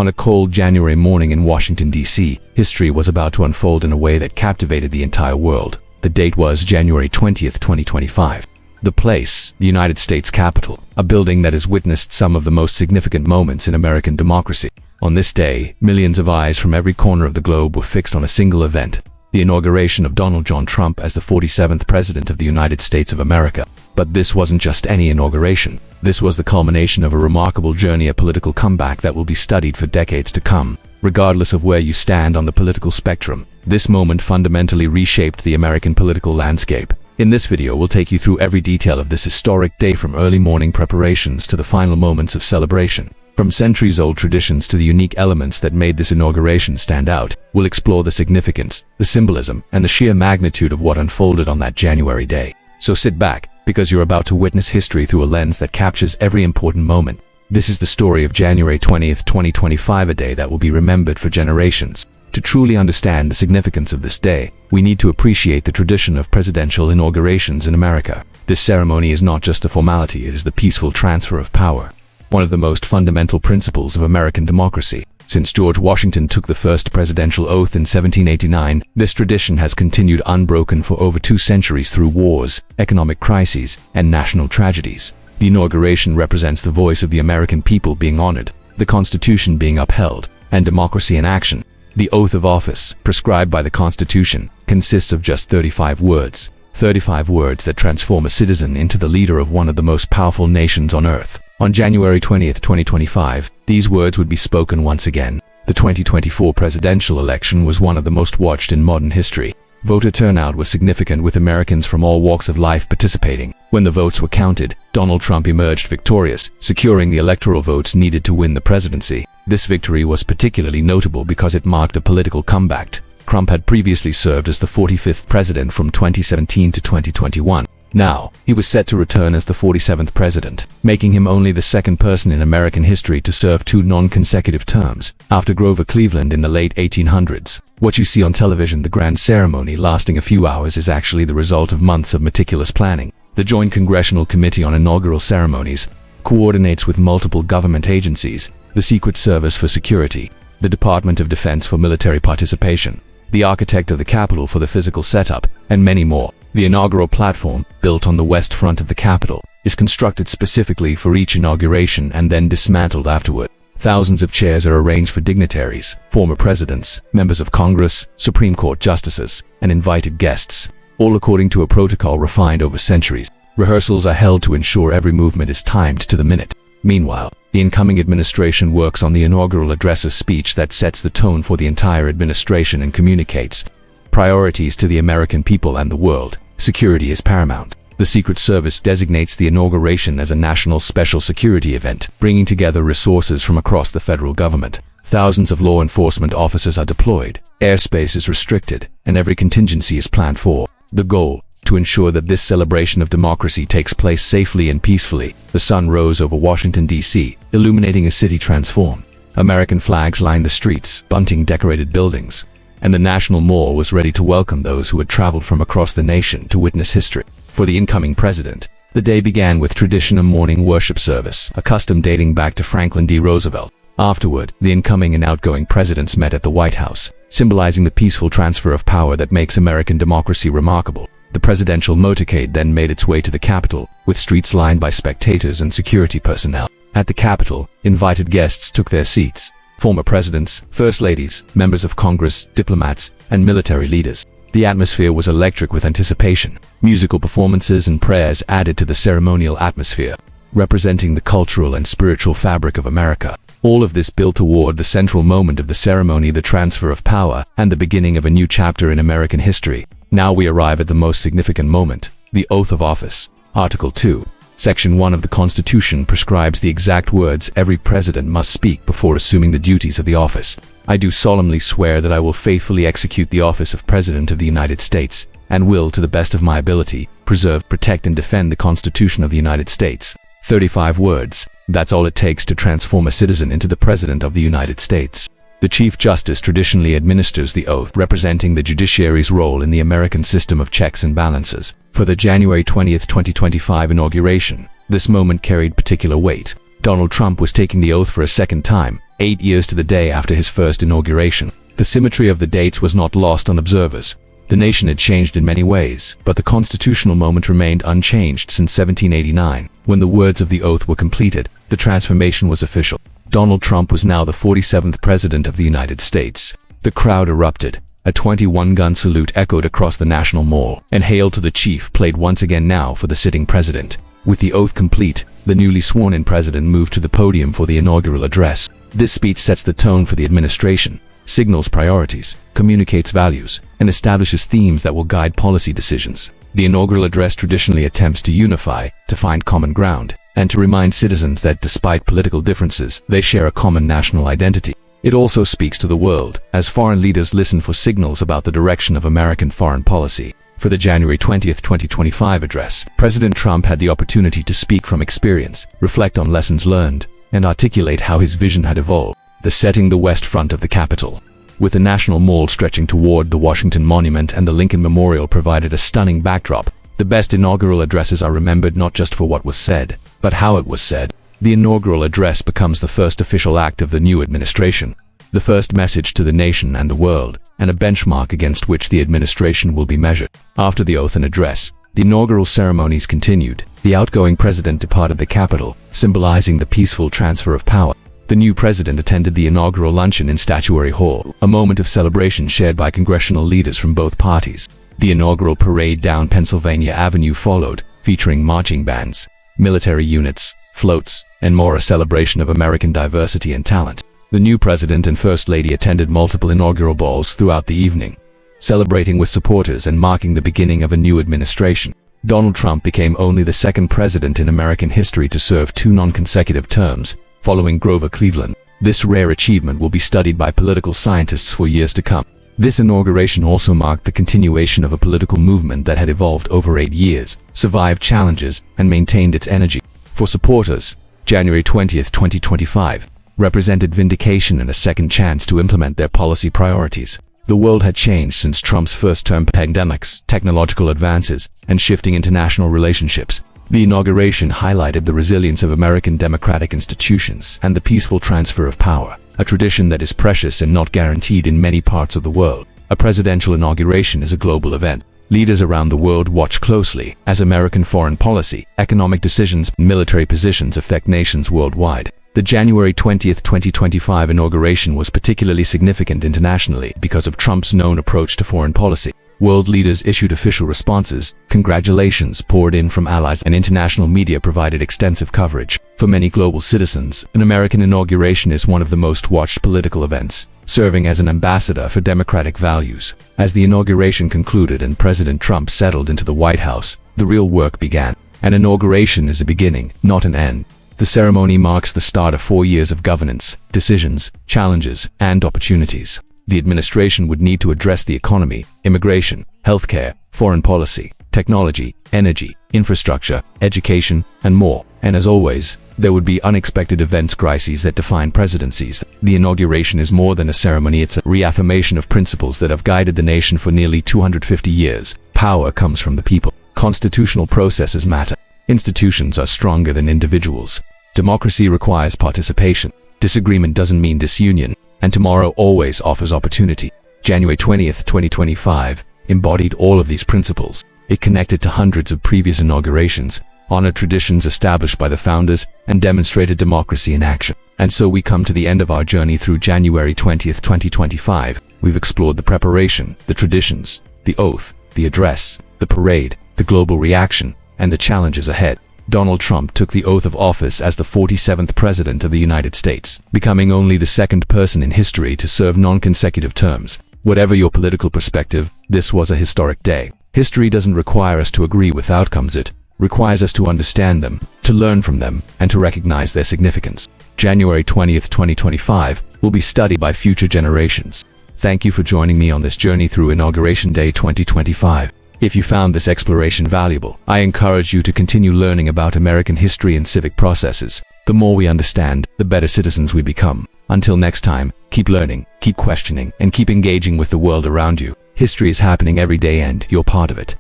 On a cold January morning in Washington, D.C., history was about to unfold in a way that captivated the entire world. The date was January 20th, 2025. The place, the United States Capitol, a building that has witnessed some of the most significant moments in American democracy. On this day, millions of eyes from every corner of the globe were fixed on a single event, the inauguration of Donald John Trump as the 47th President of the United States of America. But this wasn't just any inauguration. This was the culmination of a remarkable journey, a political comeback that will be studied for decades to come. Regardless of where you stand on the political spectrum, this moment fundamentally reshaped the American political landscape. In this video, we'll take you through every detail of this historic day, from early morning preparations to the final moments of celebration. From centuries-old traditions to the unique elements that made this inauguration stand out, we'll explore the significance, the symbolism, and the sheer magnitude of what unfolded on that January day. So sit back, because you're about to witness history through a lens that captures every important moment. This is the story of January 20th, 2025, a day that will be remembered for generations. To truly understand the significance of this day, we need to appreciate the tradition of presidential inaugurations in America. This ceremony is not just a formality, it is the peaceful transfer of power, one of the most fundamental principles of American democracy. Since George Washington took the first presidential oath in 1789, this tradition has continued unbroken for over 2 centuries through wars, economic crises, and national tragedies. The inauguration represents the voice of the American people being honored, the Constitution being upheld, and democracy in action. The oath of office, prescribed by the Constitution, consists of just 35 words. 35 words that transform a citizen into the leader of one of the most powerful nations on earth. On January 20th, 2025, these words would be spoken once again. The 2024 presidential election was one of the most watched in modern history. Voter turnout was significant, with Americans from all walks of life participating. When the votes were counted, Donald Trump emerged victorious, securing the electoral votes needed to win the presidency. This victory was particularly notable because it marked a political comeback. Trump had previously served as the 45th president from 2017 to 2021. Now, he was set to return as the 47th president, making him only the second person in American history to serve 2 non-consecutive terms, after Grover Cleveland in the late 1800s. What you see on television, the grand ceremony lasting a few hours, is actually the result of months of meticulous planning. The Joint Congressional Committee on Inaugural Ceremonies coordinates with multiple government agencies, the Secret Service for security, the Department of Defense for military participation, the architect of the Capitol for the physical setup, and many more. The inaugural platform, built on the west front of the Capitol, is constructed specifically for each inauguration and then dismantled afterward. Thousands of chairs are arranged for dignitaries, former presidents, members of Congress, Supreme Court justices, and invited guests, all according to a protocol refined over centuries. Rehearsals are held to ensure every movement is timed to the minute. Meanwhile, the incoming administration works on the inaugural address, a speech that sets the tone for the entire administration and communicates priorities to the American people and the world. Security is paramount. The Secret Service designates the inauguration as a national special security event, bringing together resources from across the federal government. Thousands of law enforcement officers are deployed, airspace is restricted, and every contingency is planned for. The goal: to ensure that this celebration of democracy takes place safely and peacefully. The sun rose over Washington, D.C., illuminating a city transformed. American flags lined the streets, bunting decorated buildings, and the National Mall was ready to welcome those who had traveled from across the nation to witness history. For the incoming president, the day began with traditional morning worship service, a custom dating back to Franklin D. Roosevelt. Afterward, the incoming and outgoing presidents met at the White House, symbolizing the peaceful transfer of power that makes American democracy remarkable. The presidential motorcade then made its way to the Capitol, with streets lined by spectators and security personnel. At the Capitol, invited guests took their seats: former presidents, first ladies, members of Congress, diplomats, and military leaders. The atmosphere was electric with anticipation. Musical performances and prayers added to the ceremonial atmosphere, representing the cultural and spiritual fabric of America. All of this built toward the central moment of the ceremony, the transfer of power, and the beginning of a new chapter in American history. Now we arrive at the most significant moment: the oath of office. Article 2. Section 1 of the Constitution prescribes the exact words every president must speak before assuming the duties of the office. I do solemnly swear that I will faithfully execute the office of President of the United States, and will, to the best of my ability, preserve, protect, and defend the Constitution of the United States. 35 words. That's all it takes to transform a citizen into the President of the United States. The Chief Justice traditionally administers the oath, representing the judiciary's role in the American system of checks and balances. For the January 20th, 2025 inauguration, this moment carried particular weight. Donald Trump was taking the oath for a second time, 8 years to the day after his first inauguration. The symmetry of the dates was not lost on observers. The nation had changed in many ways, but the constitutional moment remained unchanged since 1789. When the words of the oath were completed, the transformation was official. Donald Trump was now the 47th President of the United States. The crowd erupted. A 21-gun salute echoed across the National Mall, and "Hail to the Chief" played once again now for the sitting president. With the oath complete, the newly sworn-in president moved to the podium for the inaugural address. This speech sets the tone for the administration, signals priorities, communicates values, and establishes themes that will guide policy decisions. The inaugural address traditionally attempts to unify, to find common ground, and to remind citizens that despite political differences, they share a common national identity. It also speaks to the world, as foreign leaders listen for signals about the direction of American foreign policy. For the January 20, 2025 address, President Trump had the opportunity to speak from experience, reflect on lessons learned, and articulate how his vision had evolved. The setting: the west front of the Capitol, with the National Mall stretching toward the Washington Monument and the Lincoln Memorial, provided a stunning backdrop. The best inaugural addresses are remembered not just for what was said, but how it was said. The inaugural address becomes the first official act of the new administration, the first message to the nation and the world, and a benchmark against which the administration will be measured. After the oath and address, the inaugural ceremonies continued. The outgoing president departed the Capitol, symbolizing the peaceful transfer of power. The new president attended the inaugural luncheon in Statuary Hall, a moment of celebration shared by congressional leaders from both parties. The inaugural parade down Pennsylvania Avenue followed, featuring marching bands, military units, floats, and more, a celebration of American diversity and talent. The new president and first lady attended multiple inaugural balls throughout the evening, celebrating with supporters and marking the beginning of a new administration. Donald Trump became only the second president in American history to serve 2 non-consecutive terms, following Grover Cleveland. This rare achievement will be studied by political scientists for years to come. This inauguration also marked the continuation of a political movement that had evolved over 8 years, survived challenges, and maintained its energy. For supporters, January 20, 2025, represented vindication and a second chance to implement their policy priorities. The world had changed since Trump's first term. Pandemics, technological advances, and shifting international relationships. The inauguration highlighted the resilience of American democratic institutions and the peaceful transfer of power, a tradition that is precious and not guaranteed in many parts of the world. A presidential inauguration is a global event. Leaders around the world watch closely as American foreign policy, economic decisions, and military positions affect nations worldwide. The January 20, 2025 inauguration was particularly significant internationally because of Trump's known approach to foreign policy. World leaders issued official responses, congratulations poured in from allies, and international media provided extensive coverage. For many global citizens, an American inauguration is one of the most watched political events, serving as an ambassador for democratic values. As the inauguration concluded and President Trump settled into the White House, the real work began. An inauguration is a beginning, not an end. The ceremony marks the start of 4 years of governance, decisions, challenges, and opportunities. The administration would need to address the economy, immigration, healthcare, foreign policy, technology, energy, infrastructure, education, and more. And as always, there would be unexpected events, crises that define presidencies. The inauguration is more than a ceremony, it's a reaffirmation of principles that have guided the nation for nearly 250 years. Power comes from the people. Constitutional processes matter. Institutions are stronger than individuals. Democracy requires participation. Disagreement doesn't mean disunion. And tomorrow always offers opportunity. January 20, 2025, embodied all of these principles. It connected to hundreds of previous inaugurations, honored traditions established by the founders, and demonstrated democracy in action. And so we come to the end of our journey through January 20, 2025. We've explored the preparation, the traditions, the oath, the address, the parade, the global reaction, and the challenges ahead. Donald Trump took the oath of office as the 47th President of the United States, becoming only the second person in history to serve non-consecutive terms. Whatever your political perspective, this was a historic day. History doesn't require us to agree with outcomes, it requires us to understand them, to learn from them, and to recognize their significance. January 20, 2025 will be studied by future generations. Thank you for joining me on this journey through Inauguration Day 2025. If you found this exploration valuable, I encourage you to continue learning about American history and civic processes. The more we understand, the better citizens we become. Until next time, keep learning, keep questioning, and keep engaging with the world around you. History is happening every day and you're part of it.